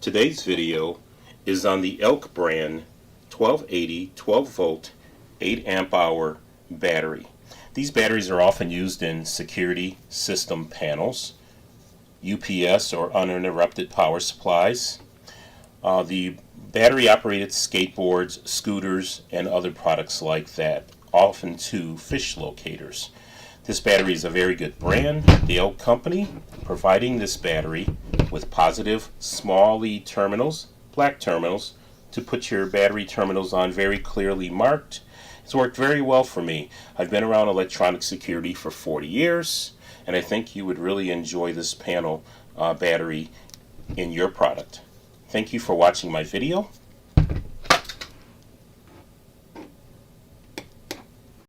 Today's video is on the ELK brand 1280 12 volt 8 amp hour battery. These batteries are often used in security system panels, UPS or uninterrupted power supplies, the battery operated skateboards, scooters, and other products like that, often to fish locators. This battery is a very good brand, the ELK company, providing this battery with positive small lead terminals, black terminals, to put your battery terminals on very clearly marked. It's worked very well for me. I've been around electronic security for 40 years, and I think you would really enjoy this panel battery in your product. Thank you for watching my video.